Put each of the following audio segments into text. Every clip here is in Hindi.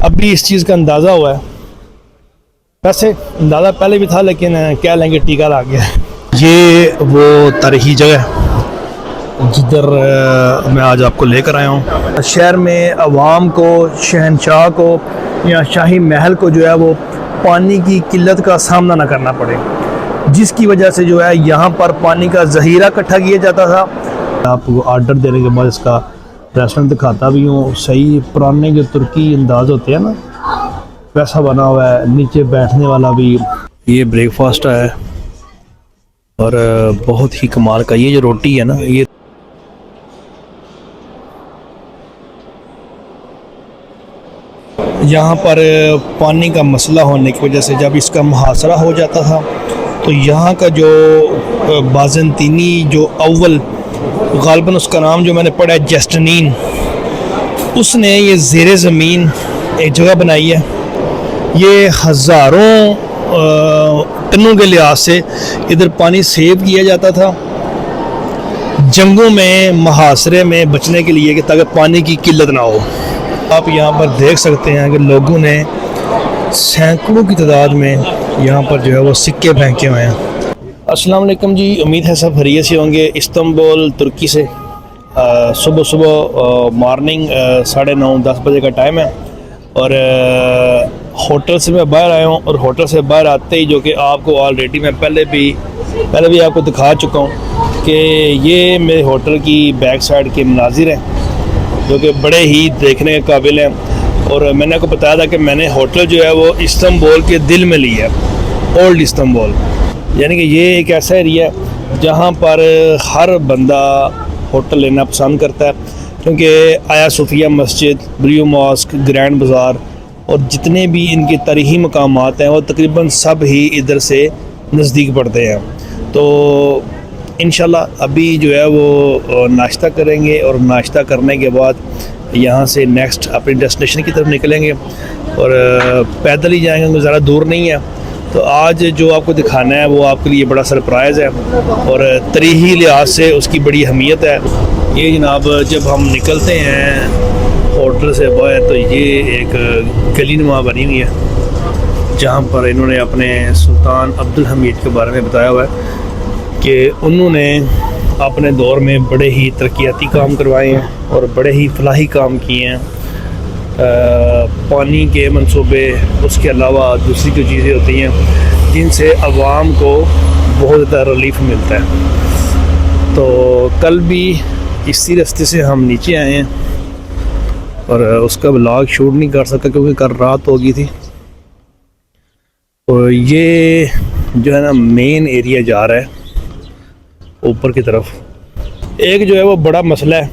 अभी इस चीज़ का अंदाज़ा हुआ है। वैसे अंदाज़ा पहले भी था, लेकिन कह लेंगे टीका लग गया। ये वो तारीखी जगह है जिधर मैं आज आपको लेकर आया हूँ। शहर में अवाम को, शहनशाह को या शाही महल को जो है वो पानी की किल्लत का सामना ना करना पड़े, जिसकी वजह से जो है यहाँ पर पानी का ज़ख़ीरा इकट्ठा किया जाता था। आपको आर्डर देने के बाद इसका रेस्टोरेंट दिखाता भी हूँ। सही पुराने जो तुर्की अंदाज होते हैं ना, वैसा बना हुआ है। नीचे बैठने वाला भी, ये ब्रेकफास्ट है और बहुत ही कमाल का। ये जो रोटी है ना, ये यहाँ पर पानी का मसला होने की वजह से जब इसका मुहासरा हो जाता था तो यहाँ का जो बाज़ंतीनी जो अव्वल, गालिबन उसका नाम जो मैंने पढ़ा है जस्टिनीन, उसने ये ज़ेरे ज़मीन एक जगह बनाई है। ये हज़ारों टनों के लिहाज से इधर पानी सेव किया जाता था जंगों में, मुहासरे में बचने के लिए, कि ताकि पानी की किल्लत ना हो। आप यहाँ पर देख सकते हैं कि लोगों ने सैकड़ों की तादाद में यहाँ पर जो है वो सिक्के फेंके हुए हैं। अस्सलाम वालेकुम जी, उम्मीद है सब खैरियत से होंगे। इस्तांबुल तुर्की से सुबह सुबह मॉर्निंग 9:30-10 बजे का टाइम है और होटल से मैं बाहर आया हूँ। और होटल से बाहर आते ही, जो कि आपको ऑलरेडी मैं पहले भी आपको दिखा चुका हूँ कि ये मेरे होटल की बैक साइड के मनाजिर हैं जो कि बड़े ही देखने के काबिल हैं। और मैंने आपको बताया था कि मैंने होटल जो है वो इस्तांबुल के दिल में लिया है, ओल्ड इस्तांबुल। यानी कि ये एक ऐसा एरिया है जहाँ पर हर बंदा होटल लेना पसंद करता है, क्योंकि आया सूफिया मस्जिद, ब्लू मॉस्क, ग्रैंड बाज़ार और जितने भी इनके तारीख़ी मकामात हैं वो तकरीबन सब ही इधर से नज़दीक पड़ते हैं। तो इंशाल्लाह अभी जो है वो नाश्ता करेंगे और नाश्ता करने के बाद यहाँ से नेक्स्ट अपनी डेस्टिनेशन की तरफ निकलेंगे और पैदल ही जाएंगे, क्योंकि ज़्यादा दूर नहीं है। तो आज जो आपको दिखाना है वो आपके लिए बड़ा सरप्राइज़ है और तारीख़ी लिहाज से उसकी बड़ी अहमियत है। ये जनाब, जब हम निकलते हैं होटल से बाहर तो ये एक गली नुमा बनी हुई है जहाँ पर इन्होंने अपने सुल्तान अब्दुल हमीद के बारे में बताया हुआ है कि उन्होंने अपने दौर में बड़े ही तरक्याती काम करवाए हैं और बड़े ही फलाही काम किए हैं। पानी के मंसूबे, उसके अलावा दूसरी जो चीज़ें होती हैं जिनसे आवाम को बहुत ज़्यादा रिलीफ मिलता है। तो कल भी इसी रास्ते से हम नीचे आए हैं और उसका व्लॉग शूट नहीं कर सका क्योंकि कल रात हो गई थी। तो ये जो है ना मेन एरिया जा रहा है ऊपर की तरफ। एक जो है वो बड़ा मसला है,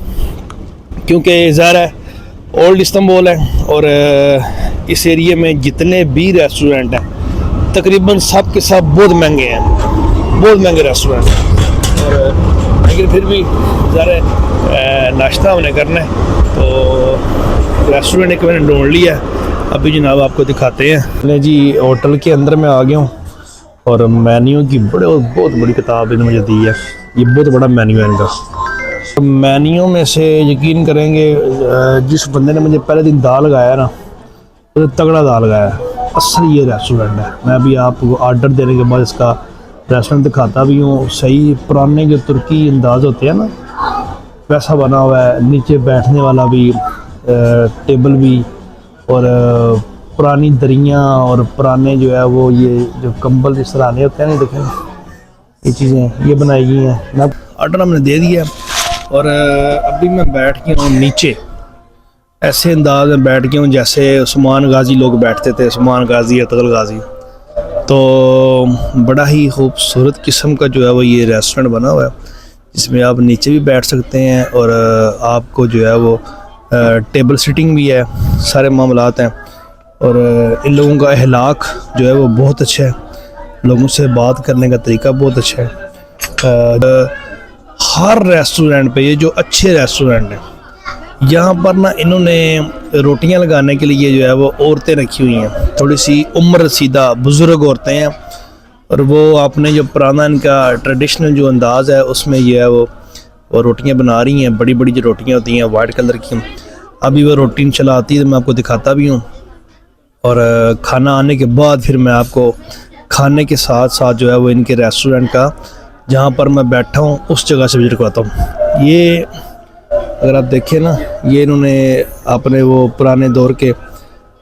क्योंकि ज़ाहिर है ओल्ड इस्तांबुल है और इस एरिया में जितने भी रेस्टोरेंट हैं तकरीबन सब के सब बहुत महंगे हैं, बहुत महंगे रेस्टोरेंट हैं। और लेकिन फिर भी ज़ाहिर नाश्ता हमने करना है तो रेस्टोरेंट एक मैंने ढूंढ लिया। अभी जनाब आपको दिखाते हैं जी। होटल के अंदर मैं आ गया हूँ और मेन्यू की बहुत बड़ी किताब इन्होंने मुझे दी है। ये बहुत बड़ा मेन्यू है इनका। मेन्यू में से यकीन करेंगे जिस बंदे ने मुझे पहले दिन दाल लगाया ना, तो तगड़ा दाल लगाया। असल ये रेस्टोरेंट है। मैं अभी आपको आर्डर देने के बाद इसका रेस्टोरेंट दिखाता भी हूँ। सही पुराने जो तुर्की अंदाज होते हैं ना, वैसा बना हुआ है। नीचे बैठने वाला भी, टेबल भी और पुरानी दरियाँ और पुराने जो है वो ये जो कंबल जिस तरह होते हैं ना, देखें ये चीज़ें ये बनाई गई हैं। मैं आर्डर हमने दे दिया और अभी मैं बैठ गया हूँ नीचे। ऐसे अंदाज में बैठ गया हूँ जैसे उस्मान गाजी लोग बैठते थे, उस्मान गाजी, अतगल गाजी। तो बड़ा ही खूबसूरत किस्म का जो है वो ये रेस्टोरेंट बना हुआ है, जिसमें आप नीचे भी बैठ सकते हैं और आपको जो है वो टेबल सिटिंग भी है, सारे मामलात हैं। और इन लोगों का अहलाक जो है वो बहुत अच्छा है, लोगों से बात करने का तरीका बहुत अच्छा है। हर रेस्टोरेंट पे, ये जो अच्छे रेस्टोरेंट हैं, यहाँ पर ना इन्होंने रोटियां लगाने के लिए जो है वो औरतें रखी हुई हैं, थोड़ी सी उम्र रसीदा बुज़ुर्ग औरतें हैं। और वो आपने जो पुराना इनका ट्रेडिशनल जो अंदाज़ है उसमें ये है वो रोटियां बना रही हैं। बड़ी बड़ी जो रोटियां होती हैं वाइट कलर की, अभी वो रोटी इंशाल्लाह आती है तो मैं आपको दिखाता भी हूँ। और खाना आने के बाद फिर मैं आपको खाने के साथ साथ जो है वो इनके रेस्टोरेंट का जहाँ पर मैं बैठा हूँ उस जगह से विजिट करवाता हूँ। ये अगर आप देखें ना, ये इन्होंने अपने वो पुराने दौर के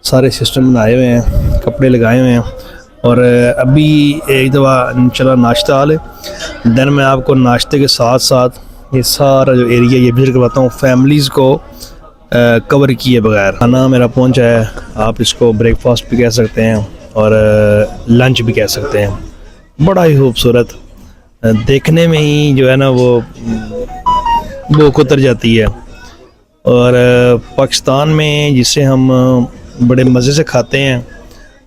सारे सिस्टम बनाए हुए हैं, कपड़े लगाए हुए हैं। और अभी एक दफ़ा चला नाश्ता हाल है, देन मैं आपको नाश्ते के साथ साथ ये सारा जो एरिया ये विजिट करवाता हूँ फैमिलीज़ को कवर किए बगैर। खाना मेरा पहुँचा है, आप इसको ब्रेकफास्ट भी कह सकते हैं और लंच भी कह सकते हैं। बड़ा ही खूबसूरत, देखने में ही जो है ना वो भूख उतर जाती है। और पाकिस्तान में जिसे हम बड़े मज़े से खाते हैं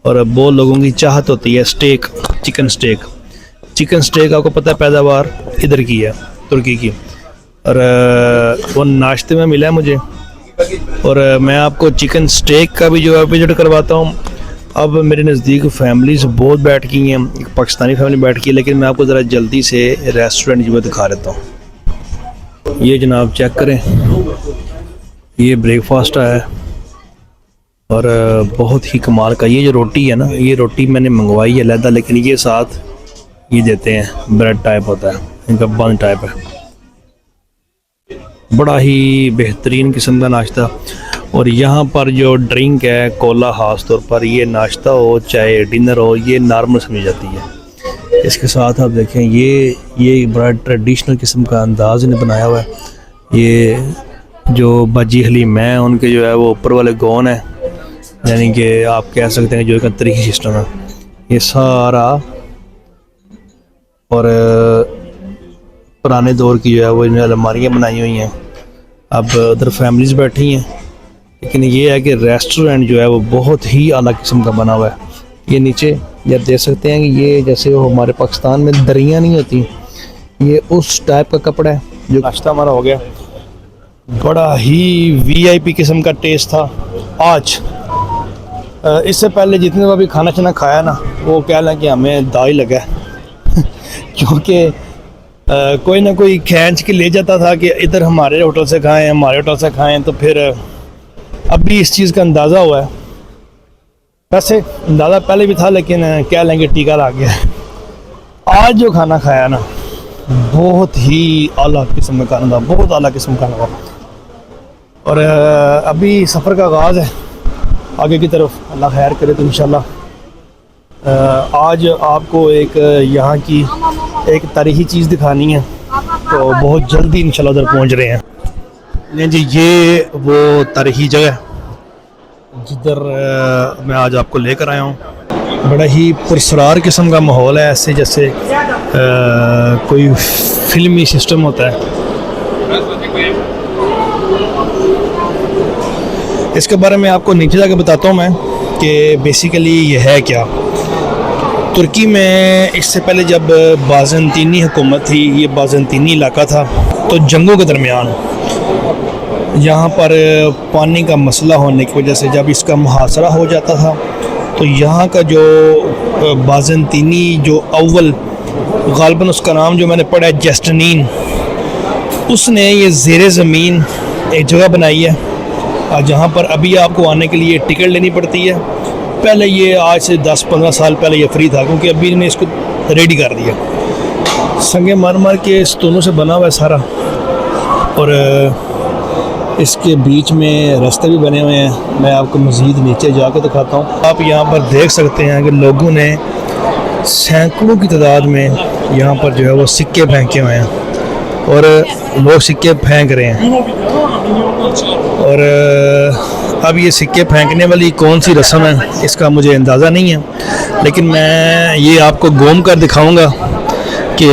और बहुत लोगों की चाहत होती है steak, chicken steak. Chicken steak आपको पता है पैदावार इधर की है, तुर्की की। और वो नाश्ते में मिला है मुझे, और मैं आपको चिकन स्टेक का भी जो है विजिट करवाता हूँ। अब मेरे नज़दीक फैमिलीज़ बहुत बैठ गई हैं, एक पाकिस्तानी फैमिली बैठ गई है, लेकिन मैं आपको ज़रा जल्दी से रेस्टोरेंट जो है दिखा देता हूँ। ये जनाब चेक करें, ये ब्रेकफास्ट है और बहुत ही कमाल का। ये जो रोटी है ना, ये रोटी मैंने मंगवाई है लहदा, लेकिन ये साथ ये देते हैं, ब्रेड टाइप होता है, इनका बन टाइप है। बड़ा ही बेहतरीन किस्म का नाश्ता। और यहाँ पर जो ड्रिंक है कोला, ख़ास तौर पर ये नाश्ता हो चाहे डिनर हो, ये नॉर्मल समझी जाती है। इसके साथ आप देखें ये बड़ा ट्रेडिशनल किस्म का अंदाज इन्हें बनाया हुआ है। ये जो बाजी हलीम है उनके जो है वो ऊपर वाले गौन है, यानी कि आप कह सकते हैं जो एक तरीक़ी सिस्टम है ये सारा। और पुराने दौर की जो है वो इन्हें अलमारियाँ बनाई हुई हैं। अब उधर फैमिलीज़ बैठी हैं, लेकिन ये है कि रेस्टोरेंट जो है वो बहुत ही आला किस्म का बना हुआ है। ये नीचे आप देख सकते हैं कि ये जैसे वो हमारे पाकिस्तान में दरियाँ नहीं होती, ये उस टाइप का कपड़ा है। जो नाश्ता हमारा हो गया, बड़ा ही VIP किस्म का टेस्ट था आज। इससे पहले जितने बार भी खाना छाना खाया ना, वो कह लें कि हमें दाई लगा है क्योंकि कोई ना कोई खींच के ले जाता था कि इधर हमारे होटल से खाएं, हमारे होटल से खाएं। तो फिर अभी इस चीज़ का अंदाज़ा हुआ है। वैसे अंदाज़ा पहले भी था, लेकिन कह लेंगे टीका लग गया है। आज जो खाना खाया ना, बहुत ही आला किस्म का खाना था, बहुत आला किस्म का खाना था। और अभी सफ़र का आगाज़ है आगे की तरफ, अल्लाह खैर करे तो इंशाल्लाह आज आपको एक यहाँ की एक तारीख़ी चीज़ दिखानी है, तो बहुत जल्दी इंशाल्लाह उधर पहुँच रहे हैं। नहीं जी, ये वो तारीख़ी जगह है जिधर मैं आज आपको लेकर आया हूँ। बड़ा ही पुरसरार किस्म का माहौल है, ऐसे जैसे कोई फिल्मी सिस्टम होता है। इसके बारे में आपको नीचे जाके बताता हूँ मैं कि बेसिकली ये है क्या। तुर्की में इससे पहले जब बाज़ंतीनी हुकूमत थी, ये बाज़ंतीनी इलाका था, तो जंगों के दरमियान यहाँ पर पानी का मसला होने की वजह से जब इसका मुहासरा हो जाता था, तो यहाँ का जो बाज़ंतीनी जो अव्वल, गालिबन उसका नाम जो मैंने पढ़ा है जस्टिनीन, उसने ये ज़ेरे ज़मीन एक जगह बनाई है जहाँ पर अभी आपको आने के लिए टिकट लेनी पड़ती है। पहले ये आज से 10-15 साल पहले ये फ्री था, क्योंकि अभी इन्हें इसको रेडी कर दिया। संगे मरमर के स्तूनों से बना हुआ है सारा, और इसके बीच में रास्ते भी बने हुए हैं। मैं आपको मज़ीद नीचे जाकर दिखाता हूँ। आप यहाँ पर देख सकते हैं कि लोगों ने सैकड़ों की तादाद में यहाँ पर जो है वो सिक्के फेंके हुए हैं, और लोग सिक्के फेंक रहे हैं। और अब ये सिक्के फेंकने वाली कौन सी रस्म है इसका मुझे अंदाज़ा नहीं है, लेकिन मैं ये आपको घूम कर दिखाऊंगा कि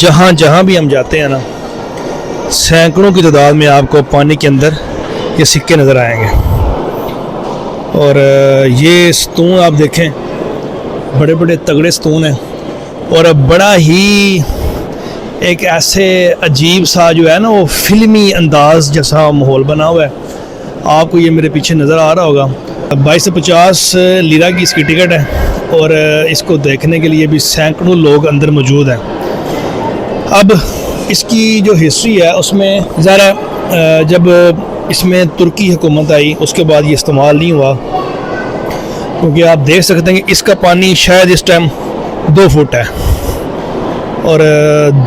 जहाँ जहाँ भी हम जाते हैं ना, सैकड़ों की तादाद में आपको पानी के अंदर ये सिक्के नज़र आएंगे। और ये स्तून आप देखें, बड़े बड़े तगड़े स्तून हैं, और बड़ा ही एक ऐसे अजीब सा जो है ना वो फिल्मी अंदाज जैसा माहौल बना हुआ है। आपको ये मेरे पीछे नज़र आ रहा होगा। 22 से 50 लीरा की इसकी टिकट है, और इसको देखने के लिए भी सैकड़ों लोग अंदर मौजूद हैं। अब इसकी जो हिस्ट्री है उसमें ज़रा जब इसमें तुर्की हुकूमत आई, उसके बाद ये इस्तेमाल नहीं हुआ, क्योंकि आप देख सकते हैं कि इसका पानी शायद इस टाइम 2 फुट है, और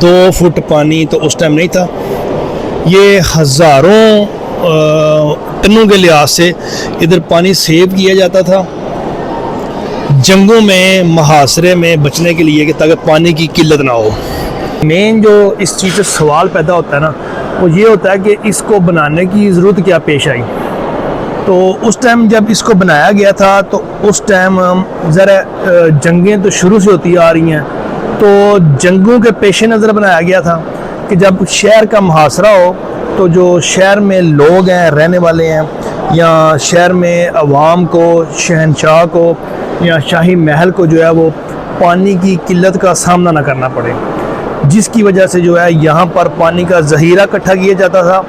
2 फुट पानी तो उस टाइम नहीं था। ये हज़ारों टनों के लिहाज से इधर पानी सेव किया जाता था जंगों में, मुहासरे में बचने के लिए, कि ताकि पानी की किल्लत ना हो। मेन जो इस चीज़ से सवाल पैदा होता है ना, वो ये होता है कि इसको बनाने की ज़रूरत क्या पेश आई। तो उस टाइम जब इसको बनाया गया था तो उस टाइम ज़रा जंगें तो शुरू से होती आ रही हैं, तो जंगों के पेश नज़र बनाया गया था कि जब शहर का मुहासरा हो तो जो शहर में लोग हैं, रहने वाले हैं, या शहर में अवाम को, शहनशाह को या शाही महल को जो है वो पानी की किल्लत का सामना ना करना पड़े, जिसकी वजह से जो है यहाँ पर पानी का ज़ख़ीरा इकट्ठा किया जाता था।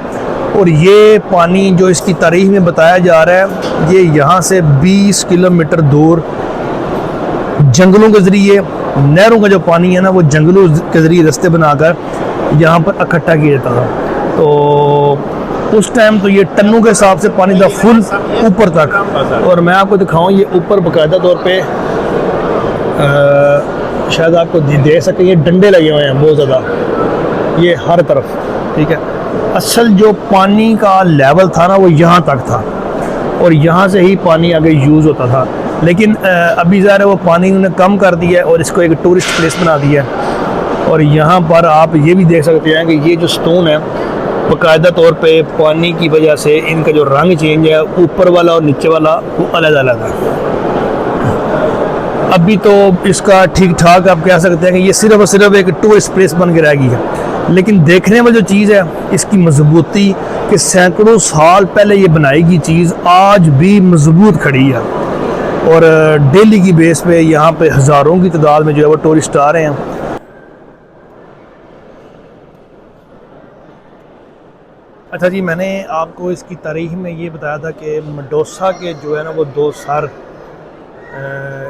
और ये पानी जो इसकी तारीख़ में बताया जा रहा है, ये यहाँ से 20 किलोमीटर दूर जंगलों के ज़रिए, नहरों का जो पानी है ना, वो जंगलों के ज़रिए रास्ते बनाकर यहाँ पर इकट्ठा किया जाता था। तो उस टाइम तो ये टनों के हिसाब से पानी था फुल ऊपर तक। और मैं आपको दिखाऊं, ये ऊपर बाकायदा तौर पे शायद आपको दे सकें, ये डंडे लगे हुए हैं बहुत ज़्यादा, ये हर तरफ, ठीक है। असल जो पानी का लेवल था ना, वो यहाँ तक था, और यहाँ से ही पानी आगे यूज़ होता था। लेकिन अभी ज़ाहिर है वो पानी उन्होंने कम कर दिया है और इसको एक टूरिस्ट प्लेस बना दिया है। और यहाँ पर आप ये भी देख सकते हैं कि ये जो स्टोन है, बाकायदा तौर पे पानी की वजह से इनका जो रंग चेंज है, ऊपर वाला और नीचे वाला, वो अलग अलग है। अभी तो इसका ठीक ठाक आप कह सकते हैं कि ये सिर्फ और सिर्फ एक टूरिस्ट प्लेस बन के रह गई है। लेकिन देखने में जो चीज़ है, इसकी मजबूती, कि सैकड़ों साल पहले ये बनाई गई चीज़ आज भी मजबूत खड़ी है। और डेली की बेस पे यहाँ पे हज़ारों की तादाद में जो है वो टूरिस्ट आ रहे हैं। अच्छा जी, मैंने आपको इसकी तारीख़ में ये बताया था कि मेडोसा के जो है ना वो 2 सर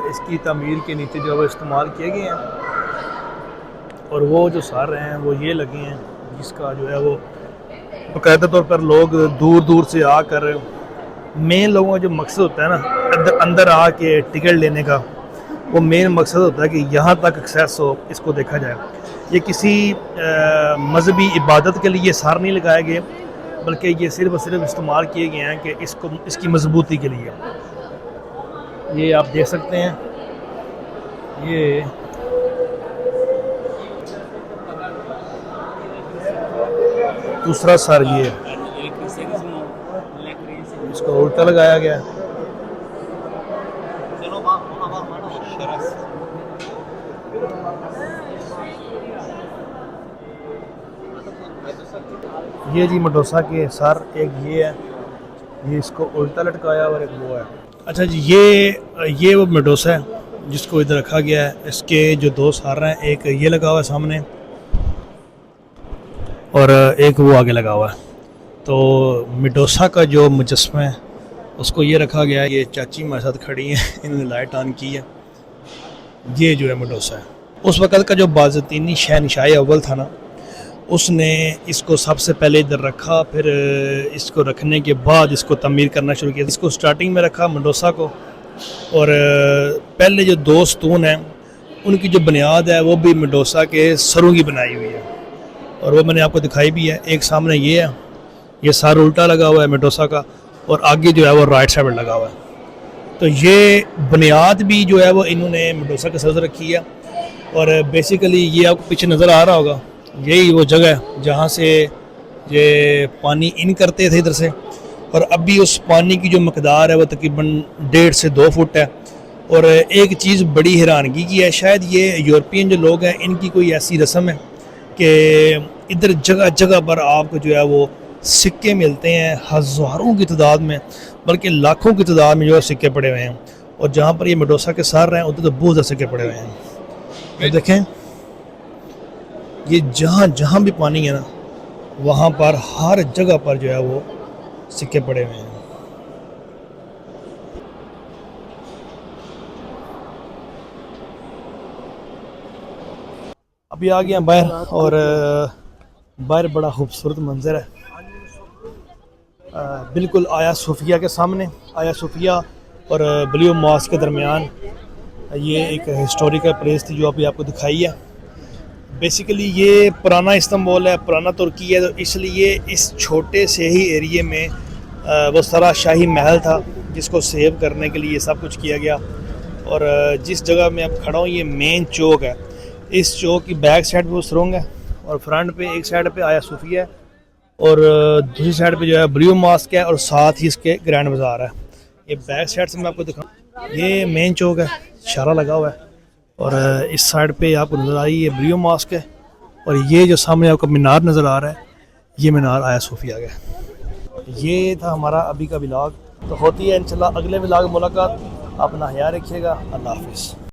इसकी तमीर के नीचे जो है वो इस्तेमाल किए गए हैं, और वो जो सर हैं वो ये लगे हैं, जिसका जो है वो बाकायदा तौर पर लोग दूर दूर से आकर, मेन लोगों का जो मकसद होता है ना अंदर आके टिकट लेने का, वो मेन मकसद होता है कि यहाँ तक एक्सेस हो, इसको देखा जाए। ये किसी मजहबी इबादत के लिए सर नहीं लगाए गए, बल्कि ये सिर्फ और सिर्फ इस्तेमाल किए गए हैं कि इसकी मजबूती के लिए। ये आप देख सकते हैं, ये दूसरा सर ये है, इसको उल्टा लगाया गया है। ये जी मेडोसा के सर, एक ये है, ये इसको उल्टा लटकाया, और एक वो है। अच्छा जी, ये वो मेडोसा है जिसको इधर रखा गया है। इसके जो 2 सर हैं, एक ये लगा हुआ है सामने और एक वो आगे लगा हुआ है। तो मेडोसा का जो मुजस्मा है उसको ये रखा गया है। ये चाची हमारे साथ खड़ी हैं, इन्होंने लाइट ऑन की है। ये जो है मेडोसा है। उस वक़्त का जो बाज़तीनी शहनशाह अव्वल था ना, उसने इसको सबसे पहले इधर रखा, फिर इसको रखने के बाद इसको तमीर करना शुरू किया। इसको स्टार्टिंग में रखा मेडोसा को, और पहले जो 2 स्तून हैं उनकी जो बुनियाद है वो भी मेडोसा के सरों की बनाई हुई है, और वो मैंने आपको दिखाई भी है। एक सामने ये है, ये सर उल्टा लगा हुआ है मेडोसा का, और आगे जो है वो राइट साइड लगा हुआ है। तो ये बुनियाद भी जो है वो इन्होंने मेडोसा के सर रखी है। और बेसिकली ये आपको पीछे नज़र आ रहा होगा, यही वो जगह है जहाँ से ये पानी इन करते थे इधर से। और अभी उस पानी की जो मकदार है वो तकरीबन 1.5 से 2 फुट है। और एक चीज़ बड़ी हैरानगी की है, शायद ये यूरोपियन जो लोग हैं इनकी कोई ऐसी रस्म है कि इधर जगह जगह पर आपको जो है वो सिक्के मिलते हैं, हज़ारों की तादाद में, बल्कि लाखों की तादाद में जो है सिक्के पड़े हुए हैं। और जहाँ पर ये मेडोसा के सर हैं उधर तो बहुत ज़्यादा सिक्के पड़े हुए हैं। ये देखें, ये जहाँ जहाँ भी पानी है ना, वहाँ पर हर जगह पर जो है वो सिक्के पड़े हुए हैं। अभी आ गए हैं बाहर, और बाहर बड़ा खूबसूरत मंजर है, बिल्कुल आया सूफिया के सामने। आया सूफिया और ब्लू मॉस्क के दरमियान ये एक हिस्टोरिकल प्लेस थी जो अभी आपको दिखाई है। बेसिकली ये पुराना इस्तांबुल है, पुराना तुर्की है, तो इसलिए इस छोटे से ही एरिए में वो सारा शाही महल था जिसको सेव करने के लिए सब कुछ किया गया। और जिस जगह मैं अब खड़ा हूँ ये मेन चौक है। इस चौक की बैक साइड पे वो सुरंग है और फ्रंट पे एक साइड पे आया सूफिया है और दूसरी साइड पे जो है ब्लू मॉस्क है और साथ ही इसके ग्रैंड बाज़ार है। ये बैक साइड से मैं आपको दिखाऊँ, ये मेन चौक है, इशारा लगा हुआ है और इस साइड पे आपको नज़र आ रही है ब्लू मॉस्क है और ये जो सामने आपको मीनार नज़र आ रहा है ये मीनार आया सूफिया का। ये था हमारा अभी का व्लॉग, तो होती है इंशाल्लाह अगले व्लॉग मुलाकात। अपना ख्याल रखिएगा। अल्लाह हाफिज़।